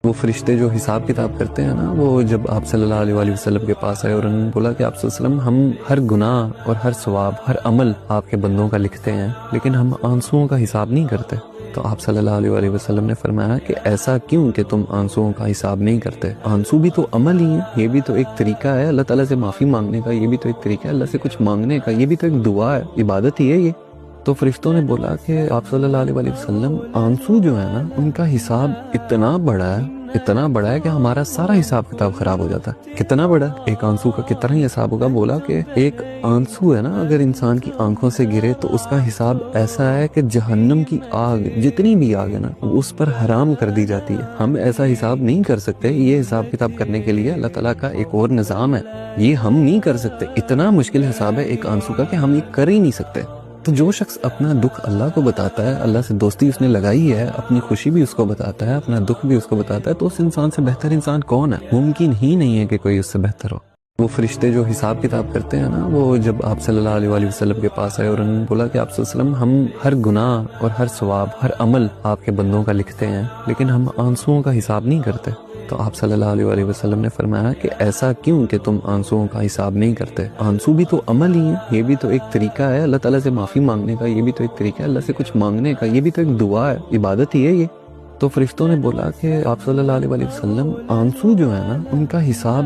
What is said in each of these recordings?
وہ فرشتے جو حساب کتاب کرتے ہیں نا، وہ جب آپ صلی اللہ علیہ وآلہ وسلم کے پاس آئے اور انہوں نے بولا کہ آپ صلی اللہ علیہ وسلم، ہم ہر گناہ اور ہر ثواب، ہر عمل آپ کے بندوں کا لکھتے ہیں، لیکن ہم آنسوؤں کا حساب نہیں کرتے۔ تو آپ صلی اللہ علیہ وآلہ وسلم نے فرمایا کہ ایسا کیوں کہ تم آنسوؤں کا حساب نہیں کرتے؟ آنسو بھی تو عمل ہی ہیں، یہ بھی تو ایک طریقہ ہے اللہ تعالیٰ سے معافی مانگنے کا، یہ بھی تو ایک طریقہ ہے اللہ سے کچھ مانگنے کا، یہ بھی تو ایک دعا ہے، عبادت ہی ہے یہ۔ تو فرشتوں نے بولا کہ آپ صلی اللہ علیہ وآلہ وسلم، آنسو جو ہے نا، ان کا حساب اتنا بڑا ہے کہ ہمارا سارا حساب کتاب خراب ہو جاتا ہے۔ کتنا بڑا؟ ایک آنسو کا کتنا ہی حساب ہوگا؟ بولا کہ ایک آنسو ہے نا، اگر انسان کی آنکھوں سے گرے تو اس کا حساب ایسا ہے کہ جہنم کی آگ، جتنی بھی آگ ہے نا، اس پر حرام کر دی جاتی ہے۔ ہم ایسا حساب نہیں کر سکتے، یہ حساب کتاب کرنے کے لیے اللہ تعالیٰ کا ایک اور نظام ہے، یہ ہم نہیں کر سکتے۔ اتنا مشکل حساب ہے ایک آنسو کا کہ ہم یہ کر ہی نہیں سکتے۔ تو جو شخص اپنا دکھ اللہ کو بتاتا ہے، اللہ سے دوستی اس نے لگائی ہے، اپنی خوشی بھی اس کو بتاتا ہے، اپنا دکھ بھی اس کو بتاتا ہے، تو اس انسان سے بہتر انسان کون ہے؟ ممکن ہی نہیں ہے کہ کوئی اس سے بہتر ہو۔ وہ فرشتے جو حساب کتاب کرتے ہیں نا، وہ جب آپ صلی اللہ علیہ وآلہ وسلم کے پاس آئے اور انہوں نے بولا کہ آپ صلی اللہ علیہ وسلم، ہم ہر گناہ اور ہر ثواب، ہر عمل آپ کے بندوں کا لکھتے ہیں، لیکن ہم آنسوؤں کا حساب نہیں کرتے۔ تو آپ صلی اللہ علیہ وآلہ وسلم نے فرمایا کہ ایسا کیوں کہ تم آنسوؤں کا حساب نہیں کرتے؟ آنسو بھی تو عمل ہی ہیں، یہ بھی تو ایک طریقہ ہے اللہ تعالیٰ سے معافی مانگنے کا، یہ بھی تو ایک طریقہ ہے اللہ سے کچھ مانگنے کا، یہ بھی تو ایک دعا ہے، عبادت ہی ہے یہ۔ تو فرشتوں نے بولا کہ آپ صلی اللہ علیہ وآلہ وسلم، آنسو جو ہے نا، ان کا حساب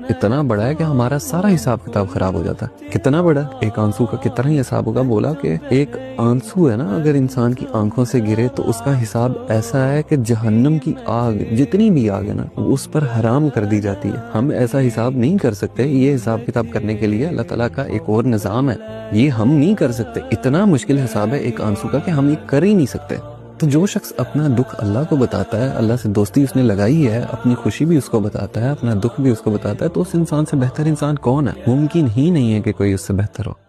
اتنا بڑا ہے کہ ہمارا سارا حساب کتاب خراب ہو جاتا ہے۔ کتنا بڑا؟ ایک آنسو کا کتنا ہی حساب ہوگا؟ بولا کہ ایک آنسو ہے نا، اگر انسان کی آنکھوں سے گرے تو اس کا حساب ایسا ہے کہ جہنم کی آگ، جتنی بھی آگ ہے نا، اس پر حرام کر دی جاتی ہے۔ ہم ایسا حساب نہیں کر سکتے، یہ حساب کتاب کرنے کے لیے اللہ تعالیٰ کا ایک اور نظام ہے، یہ ہم نہیں کر سکتے۔ اتنا مشکل حساب ہے ایک آنسو کا کہ ہم یہ کر ہی نہیں سکتے۔ تو جو شخص اپنا دکھ اللہ کو بتاتا ہے، اللہ سے دوستی اس نے لگائی ہے، اپنی خوشی بھی اس کو بتاتا ہے، اپنا دکھ بھی اس کو بتاتا ہے، تو اس انسان سے بہتر انسان کون ہے؟ ممکن ہی نہیں ہے کہ کوئی اس سے بہتر ہو۔